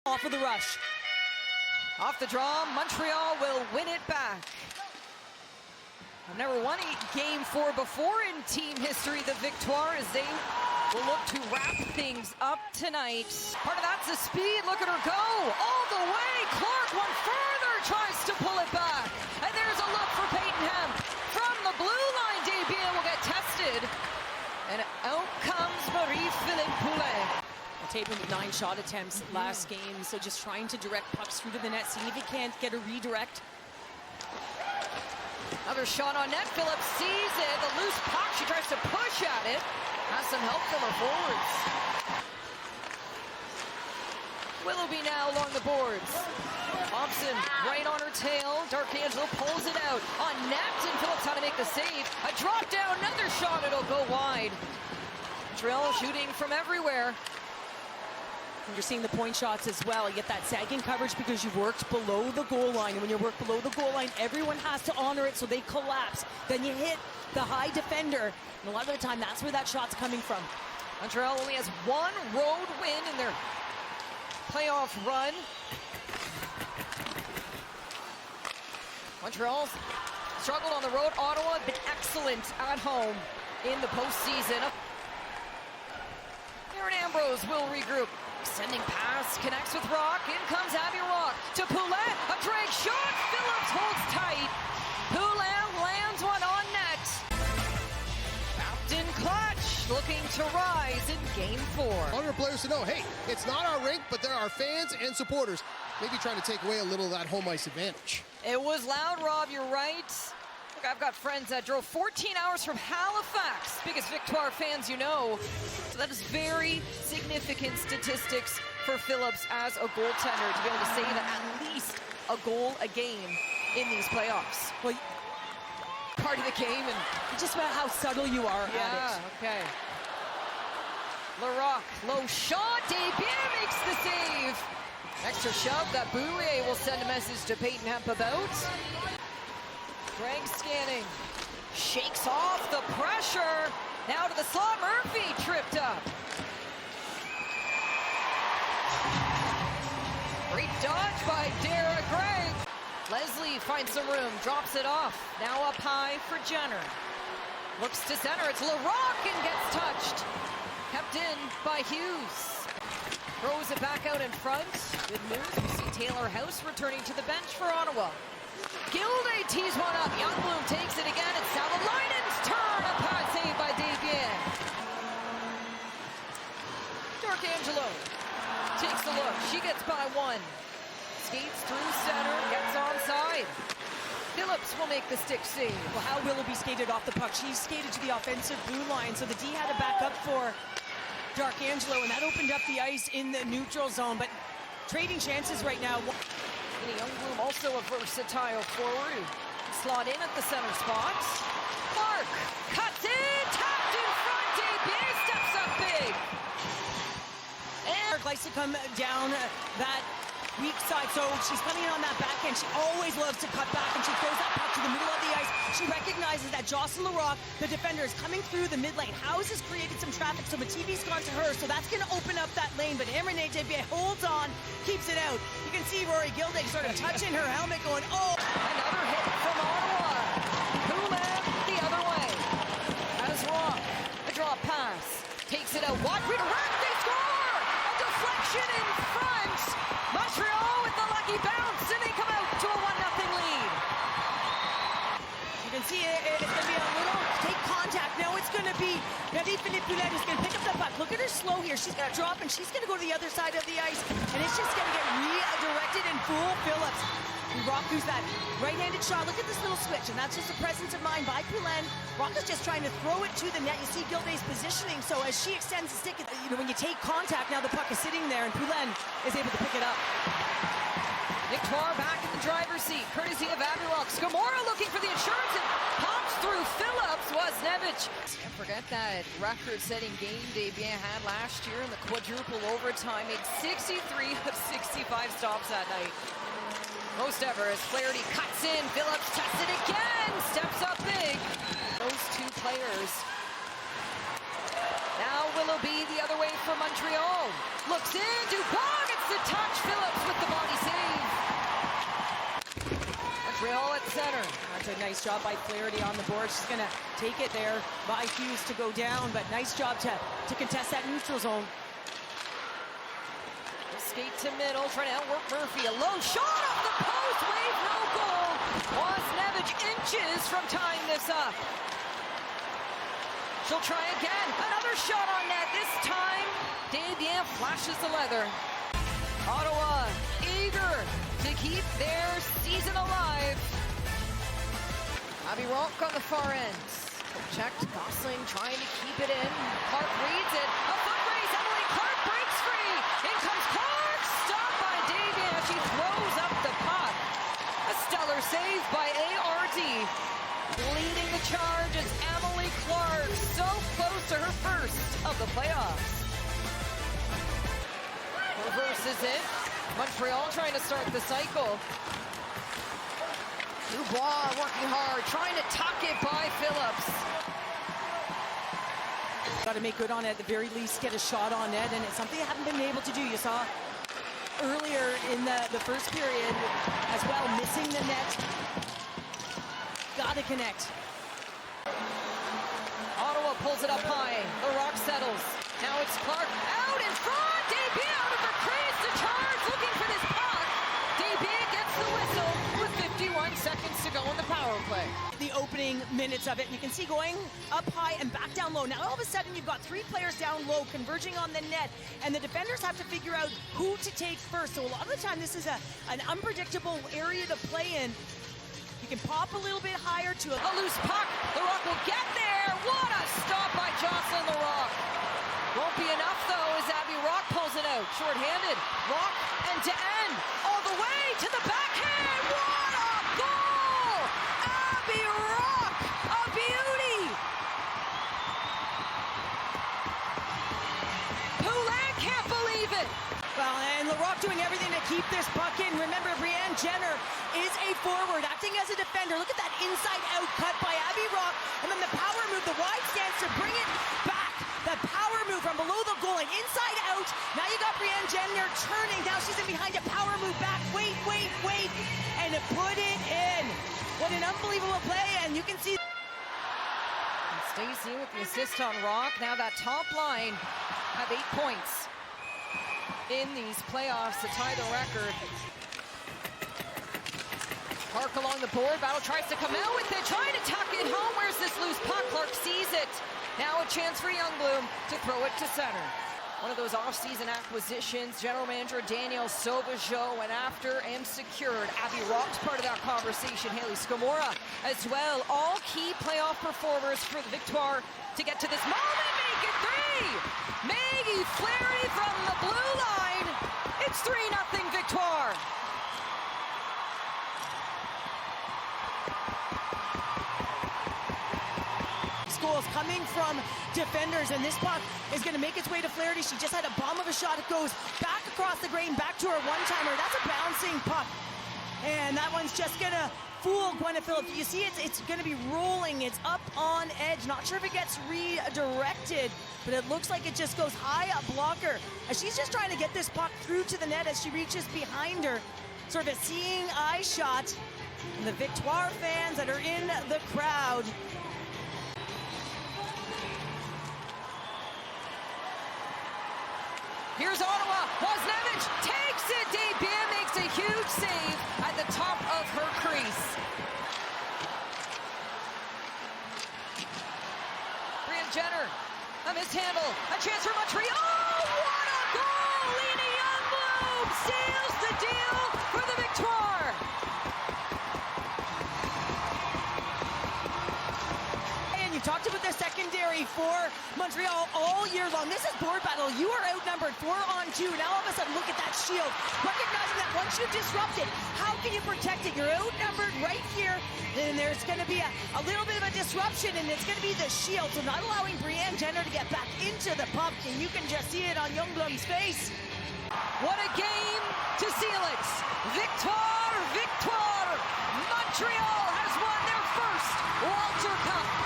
Off of the rush. Off the draw, Montreal will win it back. I've never won a game 4 before in team history, the Victoire, as they will look to wrap things up tonight. Part of that's the speed. Look at her go all the way. Clark one further tries to pull it back. And there's a look for Peyton Hemp. From the blue line, debut will get tested. And out comes Marie-Philip Poulin. Tatum with 9 shot attempts last game, so just trying to direct pucks through to the net, seeing if he can't get a redirect. Another shot on net. Phillips sees it. The loose puck. She tries to push at it. Has some help from her forwards. Willoughby now along the boards. Thompson right on her tail. D'Arcangelo pulls it out on net, and Phillips how to make the save. A drop down. Another shot. It'll go wide. Montreal shooting from everywhere. And you're seeing the point shots as well. You get that sagging coverage because you've worked below the goal line. And when you work below the goal line, everyone has to honor it so they collapse. Then you hit the high defender. And a lot of the time, that's where that shot's coming from. Montreal only has 1 road win in their playoff run. Montreal's struggled on the road. Ottawa been excellent at home in the postseason. Aaron Ambrose will regroup. Sending pass, connects with Rock. In comes Abby Rock to Poulin. A drag shot. Phillips holds tight. Poulin lands one on net. Captain Clutch looking to rise in game 4. I want our players to know, hey, it's not our rink, but there are fans and supporters. Maybe trying to take away a little of that home ice advantage. It was loud, Rob. You're right. Look, I've got friends that drove 14 hours from Halifax. Biggest Victoire fans you know. So that is very significant statistics for Phillips as a goaltender to be able to say that at least a goal a game in these playoffs. Well, part of the game and just about how subtle you are at it. Okay. Larocque, low shot. Desbiens makes the save. Extra shove that Boulier will send a message to Peyton Hemp about. Greg scanning, shakes off the pressure. Now to the slot, Murphy tripped up. Great dodge by Dara Gregg. Leslie finds some room, drops it off. Now up high for Jenner. Looks to center, it's Larocque and gets touched. Kept in by Hughes. Throws it back out in front. Good news, we see Taylor House returning to the bench for Ottawa. Gilday tees one up. Ljungblom takes it again. It's Savalainen's turn. A pass saved by Desbiens. D'Arcangelo takes a look. She gets by 1. Skates through center. Gets onside. Phillips will make the stick save. Well, how Willoughby skated off the puck. She skated to the offensive blue line, so the D had to back up for D'Arcangelo, and that opened up the ice in the neutral zone. But trading chances right now. Lina Ljungblom also a versatile forward. Slot in at the center spot. Clark cuts in, tapped in front. Desbiens steps up big. And likes to come down that weak side, so she's coming in on that backhand. She always loves to cut back, and she throws that puck to the middle of the ice. She recognizes that Jocelyn Larocque, the defender, is coming through the mid lane. House has created some traffic, so Mativi's gone to her, so that's going to open up that lane, but Amrene Desbiens holds on, keeps it out. You can see Rory Gilday sort of touching her helmet going, oh! Another hit from Ottawa. Poulin the other way. As Rock, a drop pass. Takes it out, watch, redirect, they score! A deflection in front! Montreal with the lucky bounce, and they come out to a 1-0 lead. You can see it's going to be a little take contact. Now it's going to be Marie-Philip Poulin who's going to pick up the puck. Look at her slow here. She's going to drop, and she's going to go to the other side of the ice, and it's just going to get redirected and fool Phillips. Rock who's that right-handed shot. Look at this little switch, and that's just a presence of mind by Poulin. Rock is just trying to throw it to the net. You see Gilday's positioning, so as she extends the stick, when you take contact, now the puck is sitting there, and Poulin is able to pick it up. Victoire back in the driver's seat, courtesy of Abby Rock. Skamora looking for the insurance and pops through Phillips. Wasnevich. Can't forget that record-setting game Desbiens had last year in the quadruple overtime. Made 63 of 65 stops that night. Most ever as Flaherty cuts in. Phillips tests it again. Steps up big. Those two players. Now Willoughby the other way for Montreal. Looks in. Dubois gets the touch. Philips with the body save. Montreal at center. That's a nice job by Flaherty on the board. She's going to take it there by Hughes to go down, but nice job to contest that neutral zone. Skate to middle, trying to outwork Murphy. A low shot off the post, wave, no goal. Wasnevich inches from tying this up. She'll try again. Another shot on net. This time, Desbiens flashes the leather. Ottawa eager to keep their season alive. Abby Rock on the far end. Checked, Gosling trying to keep it in. Clark reads it. A foot race. Emily Clark breaks free. In comes Clark. Stopped by Desbiens. She throws up the puck. A stellar save by ARD. Leading the charge is Emily Clark. So close to her first of the playoffs. Reverses it. Montreal trying to start the cycle. Dubois working hard, trying to tuck it by Phillips. Got to make good on it, at the very least get a shot on net, and it's something they haven't been able to do. You saw earlier in the first period as well, missing the net. Got to connect. Ottawa pulls it up high. The Rock settles. Now it's Clark out in front. Desbiens out of her crease to charge, looking for this puck. Desbiens gets the whistle with 51 seconds to go in the power play. The opening minutes of it, you can see going up high and back down low. Now all of a sudden you've got three players down low converging on the net, and the defenders have to figure out who to take first. So a lot of the time this is an unpredictable area to play in. You can pop a little bit higher to a loose puck. The Rock will get there. What a stop by Jocelyn The Rock. Won't be enough though as Abby Rock pulls it out. Short-handed. Rock end to end. All the way to the backhand. What a goal! Abby Rock, a beauty. Poulin can't believe it. Well, and LaRock doing everything to keep this puck in. Remember, Brianne Jenner is a forward, acting as a defender. Look at that inside-out cut by Abby Rock, and then the power move, the wide stance to bring it back. The power move from below the goal and inside out. Now you got Brianne Jenner turning. Now she's in behind a power move back. Wait, and to put it in. What an unbelievable play, and you can see. And Stacey with the assist on Rock. Now that top line have 8 points in these playoffs to tie the record. Clark along the board. Battle tries to come out with it, trying to tuck it home. Where's this loose puck? Clark sees it. Now a chance for Ljungblom to throw it to center. One of those off-season acquisitions. General manager Daniel Sauvageau went after and secured. Abby Rock's part of that conversation. Haley Scamora as well. All key playoff performers for the Victoire to get to this moment. Make it three. Maggie Flaherty from the blue line. It's 3-0 Victoire. Goals coming from defenders, and this puck is going to make its way to Flaherty. She just had a bomb of a shot. It goes back across the grain, back to her one-timer. That's a bouncing puck, and that one's just going to fool Gwyneth Philips. You see it's going to be rolling. It's up on edge. Not sure if it gets redirected, but it looks like it just goes high up blocker. As she's just trying to get this puck through to the net as she reaches behind her. Sort of a seeing eye shot. And the Victoire fans that are in the crowd. Here's Ottawa. Wasnevich takes it. Desbiens makes a huge save at the top of her crease. Brianne Jenner, a mishandle. A chance for Montreal. Oh, what a goal! Lina Ljungblom seals the deal for the Victoire. And you talked about the secondary for Montreal all year long. This is board battle. You are outnumbered 4-on-2. Now all of a sudden, look at that shield. Recognizing that once you disrupt it, how can you protect it? You're outnumbered right here. And there's going to be a little bit of a disruption, and it's going to be the shield. So not allowing Brianne Jenner to get back into the puck. And you can just see it on Ljungblom's face. What a game to seal it. Victoire. Montreal has won their first Walter Cup.